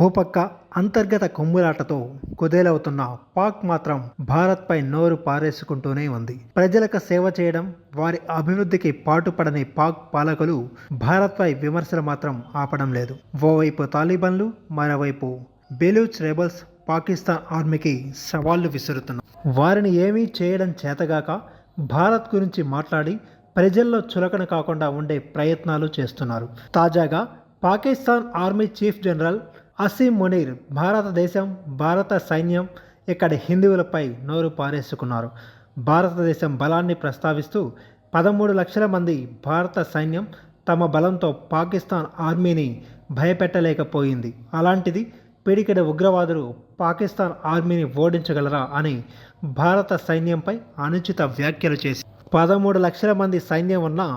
ఓ పక్క అంతర్గత కొమ్ములాటతో కుదేలవుతున్న పాక్ మాత్రం భారత్పై నోరు పారేసుకుంటూనే ఉంది. ప్రజలకు సేవ చేయడం, వారి అభివృద్ధికి పాటుపడని పాక్ పాలకులు భారత్పై విమర్శలు మాత్రం ఆపడం లేదు. ఓవైపు తాలిబాన్లు, మరోవైపు బెలూచ్ రెబల్స్ పాకిస్తాన్ ఆర్మీకి సవాళ్లు విసురుతున్నారు. వారిని ఏమీ చేయడం చేతగాక భారత్ గురించి మాట్లాడి ప్రజల్లో చులకన కాకుండా ఉండే ప్రయత్నాలు చేస్తున్నారు. తాజాగా Pakistan army chief general Asim Munir భారతదేశం, భారత సైన్యం ఇక్కడి హిందువులపై నోరు పారేసుకున్నారు. భారతదేశం బలాన్ని ప్రస్తావిస్తూ 13 లక్షల మంది భారత సైన్యం తమ బలంతో పాకిస్తాన్ ఆర్మీని భయపెట్టలేకపోయింది. అలాంటిది పిడికెడు ఉగ్రవాదులు పాకిస్తాన్ ఆర్మీని ఓడించగలరా అని భారత సైన్యంపై అనుచిత వ్యాఖ్యలు చేసి 13 లక్షల మంది సైన్యం ఉన్నా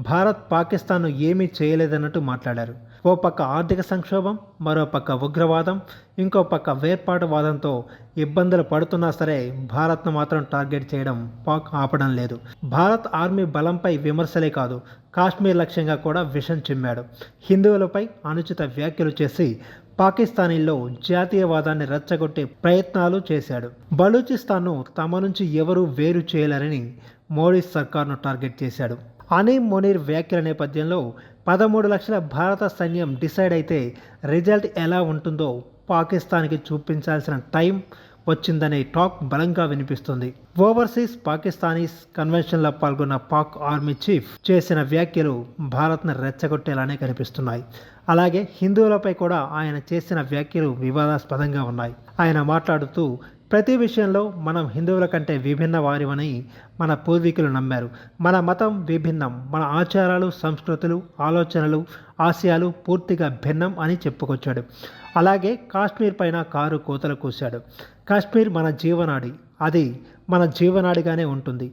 భారత్ పాకిస్తాన్ను ఏమీ చేయలేదన్నట్టు మాట్లాడారు. ఓ పక్క ఆర్థిక సంక్షోభం, మరో పక్క ఉగ్రవాదం, ఇంకో పక్క వేర్పాటువాదంతో ఇబ్బందులు పడుతున్నా సరే భారత్ను మాత్రం టార్గెట్ చేయడం పాక్ ఆపడం లేదు. భారత్ ఆర్మీ బలంపై విమర్శలే కాదు, కాశ్మీర్ లక్ష్యంగా కూడా విషం చిమ్మాడు. హిందువులపై అనుచిత వ్యాఖ్యలు చేసి పాకిస్తానీల్లో జాతీయవాదాన్ని రెచ్చగొట్టే ప్రయత్నాలు చేశాడు. బలూచిస్తాన్ను తమ నుంచి ఎవరూ వేరు చేయలేరని మోడీ సర్కార్ను టార్గెట్ చేశాడు. అనీం మునీర్ వ్యాఖ్యల నేపథ్యంలో 13 లక్షల భారత సైన్యం డిసైడ్ అయితే రిజల్ట్ ఎలా ఉంటుందో పాకిస్తాన్కి చూపించాల్సిన టైం వచ్చిందనే టాక్ బలంగా వినిపిస్తుంది. ఓవర్సీస్ పాకిస్తానీస్ కన్వెన్షన్లో పాల్గొన్న పాక్ ఆర్మీ చీఫ్ చేసిన వ్యాఖ్యలు భారత్ను రెచ్చగొట్టేలానే కనిపిస్తున్నాయి. అలాగే హిందువులపై కూడా ఆయన చేసిన వ్యాఖ్యలు వివాదాస్పదంగా ఉన్నాయి. ఆయన మాట్లాడుతూ ప్రతి విషయంలో మనం హిందువుల కంటే విభిన్న వారివని మన పూర్వీకులు నమ్మారు. మన మతం విభిన్నం, మన ఆచారాలు, సంస్కృతులు, ఆలోచనలు, ఆశయాలు పూర్తిగా భిన్నం అని చెప్పుకొచ్చాడు. అలాగే కాశ్మీర్ పైన కారు కోతలు కూశాడు. కాశ్మీర్ మన జీవనాడి, అది మన జీవనాడిగానే ఉంటుంది.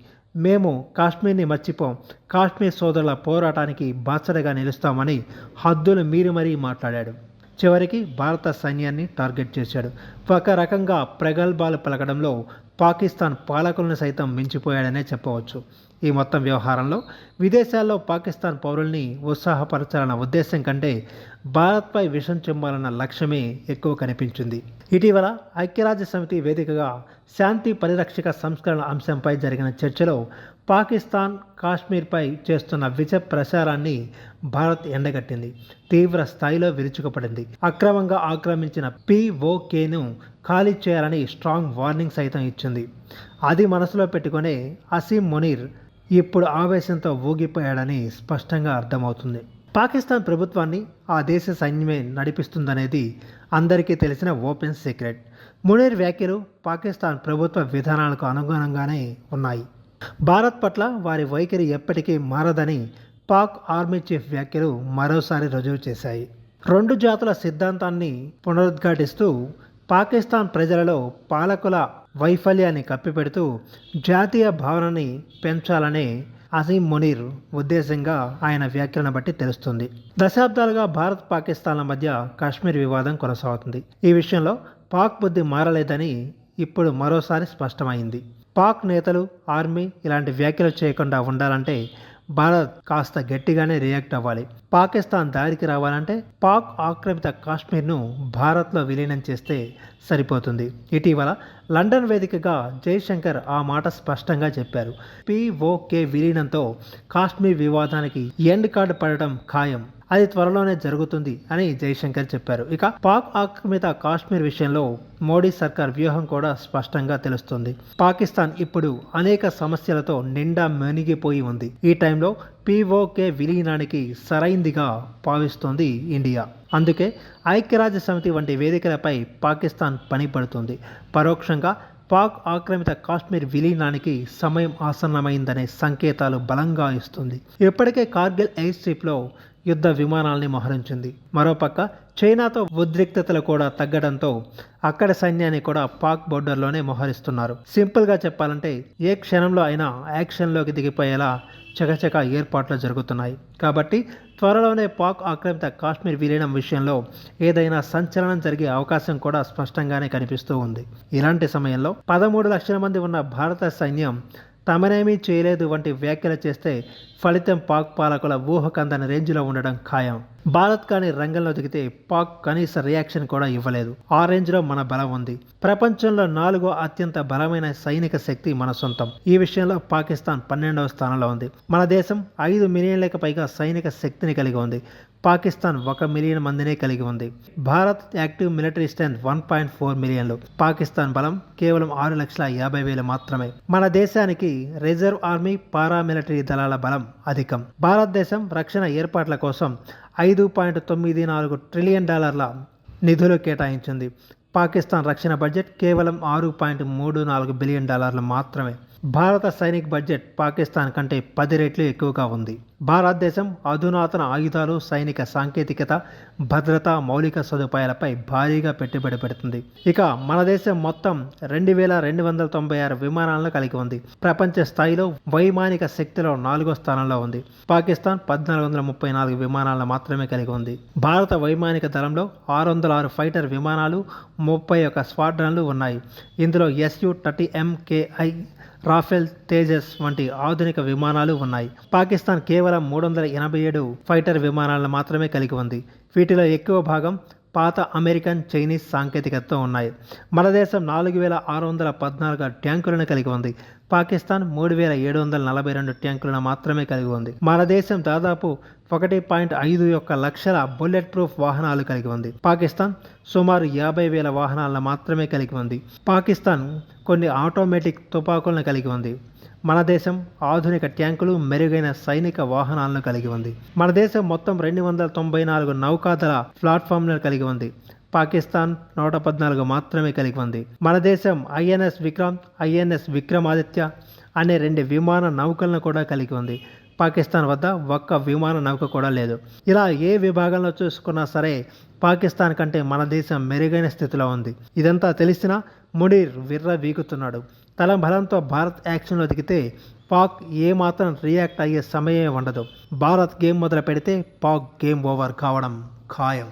మేము కాశ్మీర్ని మర్చిపోం, కాశ్మీర్ సోదరుల పోరాటానికి బాసటగా నిలుస్తామని హద్దులు మీరి మరీ మాట్లాడాడు. చివరికి భారత సైన్యాన్ని టార్గెట్ చేశాడు. ఒక రకంగా ప్రగల్భాలు పలకడంలో పాకిస్తాన్ పాలకులను సైతం మించిపోయాడనే చెప్పవచ్చు. ఈ మొత్తం వ్యవహారంలో విదేశాల్లో పాకిస్తాన్ పౌరుల్ని ఉత్సాహపరచాలన్న ఉద్దేశం కంటే భారత్పై విషం చిమ్మాలన్న లక్ష్యమే ఎక్కువ కనిపించింది. ఇటీవల ఐక్యరాజ్య సమితి వేదికగా శాంతి పరిరక్షక సంస్కరణ అంశంపై జరిగిన చర్చలో పాకిస్తాన్ కాశ్మీర్పై చేస్తున్న విష ప్రచారాన్ని భారత్ ఎండగట్టింది. తీవ్ర స్థాయిలో విరుచుకుపడింది. అక్రమంగా ఆక్రమించిన POKను ఖాళీ చేయాలని స్ట్రాంగ్ వార్నింగ్ సైతం ఇచ్చింది. అది మనసులో పెట్టుకునే అసీం మునీర్ ఇప్పుడు ఆవేశంతో ఊగిపోయాడని స్పష్టంగా అర్థమవుతుంది. పాకిస్తాన్ ప్రభుత్వాన్ని ఆ దేశ సైన్యమే నడిపిస్తుందనేది అందరికీ తెలిసిన ఓపెన్ సీక్రెట్. మునీర్ వ్యాఖ్యలు పాకిస్తాన్ ప్రభుత్వ విధానాలకు అనుగుణంగానే ఉన్నాయి. భారత్ పట్ల వారి వైఖరి ఎప్పటికీ మారదని పాక్ ఆర్మీ చీఫ్ వ్యాఖ్యలు మరోసారి రుజువు చేశాయి. రెండు జాతుల సిద్ధాంతాన్ని పునరుద్ఘాటిస్తూ పాకిస్తాన్ ప్రజలలో పాలకుల వైఫల్యాన్ని కప్పిపెడుతూ జాతీయ భావనని పెంచాలనే అసీం మునీర్ ఉద్దేశంగా ఆయన వ్యాఖ్యలను బట్టి తెలుస్తుంది. దశాబ్దాలుగా భారత్ పాకిస్తాన్ల మధ్య కాశ్మీర్ వివాదం కొనసాగుతుంది. ఈ విషయంలో పాక్ బుద్ధి మారలేదని ఇప్పుడు మరోసారి స్పష్టమైంది. పాక్ నేతలు, ఆర్మీ ఇలాంటి వ్యాఖ్యలు చేయకుండా ఉండాలంటే భారత్ కాస్త గట్టిగానే రియాక్ట్ అవ్వాలి. పాకిస్తాన్ దారికి రావాలంటే పాక్ ఆక్రమిత కాశ్మీర్ను భారత్లో విలీనం చేస్తే సరిపోతుంది. ఇటీవల లండన్ వేదికగా జైశంకర్ ఆ మాట స్పష్టంగా చెప్పారు. POK విలీనంతో కాశ్మీర్ వివాదానికి ఎండ్ కార్డు పడటం ఖాయం, అది త్వరలోనే జరుగుతుంది అని జైశంకర్ చెప్పారు. ఇక పాక్ ఆక్రమిత కాశ్మీర్ విషయంలో మోడీ సర్కార్ వ్యూహం కూడా స్పష్టంగా తెలుస్తుంది. పాకిస్తాన్ ఇప్పుడు అనేక సమస్యలతో నిండా మునిగిపోయి ఉంది. ఈ టైంలో POK విలీనానికి సరైందిగా భావిస్తోంది ఇండియా. అందుకే ఐక్యరాజ్య సమితి వంటి వేదికలపై పాకిస్తాన్ పనిపడుతుంది. పరోక్షంగా పాక్ ఆక్రమిత కాశ్మీర్ విలీనానికి సమయం ఆసన్నమైందనే సంకేతాలు బలంగా ఇస్తుంది. ఇప్పటికే కార్గిల్ ఎయిర్ స్ట్రిప్లో యుద్ధ విమానాల్ని మోహరించింది. మరోపక్క చైనాతో ఉద్రిక్తతలు కూడా తగ్గడంతో అక్కడి సైన్యాన్ని కూడా పాక్ బోర్డర్లోనే మోహరిస్తున్నారు. సింపుల్గా చెప్పాలంటే ఏ క్షణంలో అయినా యాక్షన్లోకి దిగిపోయేలా చకచక ఏర్పాట్లు జరుగుతున్నాయి. కాబట్టి త్వరలోనే పాక్ ఆక్రమిత కాశ్మీర్ విలీనం విషయంలో ఏదైనా సంచలనం జరిగే అవకాశం కూడా స్పష్టంగానే కనిపిస్తూ ఉంది. ఇలాంటి సమయంలో 13 లక్షల మంది ఉన్న భారత సైన్యం తమనేమీ చేయలేదు వంటి వ్యాఖ్యలు చేస్తే ఫలితం పాక్ పాలకుల ఊహకందని రేంజ్లో ఉండడం ఖాయం. భారత్ కానీ రంగంలో దిగితే పాక్ కనీస రియాక్షన్ కూడా ఇవ్వలేదు. ఆ రేంజ్లో మన బలం ఉంది. ప్రపంచంలో 4వ అత్యంత బలమైన సైనిక శక్తి మన సొంతం. ఈ విషయంలో పాకిస్తాన్ 12వ స్థానంలో ఉంది. మన దేశం 5 మిలియన్లకు పైగా సైనిక శక్తిని కలిగి ఉంది. పాకిస్తాన్ 1 మిలియన్ మందినే కలిగి ఉంది. భారత్ యాక్టివ్ మిలిటరీ స్ట్రెంత్ 1.4 మిలియన్లు. పాకిస్తాన్ బలం కేవలం 6,50,000 మాత్రమే. మన దేశానికి రిజర్వ్ ఆర్మీ, పారామిలిటరీ దళాల బలం అధికం. భారతదేశం రక్షణ ఏర్పాట్ల కోసం $5.94 ట్రిలియన్ నిధులు కేటాయించింది. పాకిస్తాన్ రక్షణ బడ్జెట్ కేవలం $6.34 బిలియన్ మాత్రమే. భారత సైనిక బడ్జెట్ పాకిస్తాన్ కంటే 10 రెట్లు ఎక్కువగా ఉంది. భారతదేశం అధునాతన ఆయుధాలు, సైనిక సాంకేతికత, భద్రత, మౌలిక సదుపాయాలపై భారీగా పెట్టుబడి పెడుతుంది. ఇక మన దేశం మొత్తం 2,296 విమానాలను కలిగి ఉంది. ప్రపంచ స్థాయిలో వైమానిక శక్తిలో 4వ స్థానంలో ఉంది. పాకిస్తాన్ 1,434 విమానాలను మాత్రమే కలిగి ఉంది. భారత వైమానిక దళంలో 606 ఫైటర్ విమానాలు, 31 స్క్వాడ్రన్లు ఉన్నాయి. ఇందులో Su-30MKI, రాఫెల్, తేజస్ వంటి ఆధునిక విమానాలు ఉన్నాయి. పాకిస్తాన్ కేవలం 387 ఫైటర్ విమానాలను మాత్రమే కలిగి ఉంది. వీటిలో ఎక్కువ భాగం పాత అమెరికన్, చైనీస్ సాంకేతికతతో ఉన్నాయి. మన దేశం 4,614 ట్యాంకులను కలిగి ఉంది. పాకిస్తాన్ 3,742 ట్యాంకులను మాత్రమే కలిగి ఉంది. మన దేశం దాదాపు 1.51 లక్షల బుల్లెట్ ప్రూఫ్ వాహనాలు కలిగి ఉంది. పాకిస్తాన్ సుమారు 50,000 వాహనాలను మాత్రమే కలిగి ఉంది. పాకిస్తాన్ కొన్ని ఆటోమేటిక్ తుపాకులను కలిగి ఉంది. మన దేశం ఆధునిక ట్యాంకులు, మెరుగైన సైనిక వాహనాలను కలిగి ఉంది. మన దేశం మొత్తం 294 నౌకాదళ ప్లాట్ఫామ్లను కలిగి ఉంది. పాకిస్తాన్ 114 మాత్రమే కలిగి ఉంది. మన దేశం INS విక్రమ్, INS విక్రమాదిత్య అనే 2 విమాన నౌకలను కూడా కలిగి ఉంది. పాకిస్తాన్ వద్ద ఒక్క విమాన నౌక కూడా లేదు. ఇలా ఏ విభాగంలో చూసుకున్నా సరే పాకిస్తాన్ కంటే మన దేశం మెరుగైన స్థితిలో ఉంది. ఇదంతా తెలిసినా మునీర్ విర్రవీగుతున్నాడు. తల బలంతో భారత్ యాక్షన్లో దిగితే పాక్ ఏమాత్రం రియాక్ట్ అయ్యే సమయమే ఉండదు. భారత్ గేమ్ మొదలు పెడితే పాక్ గేమ్ ఓవర్ కావడం ఖాయం.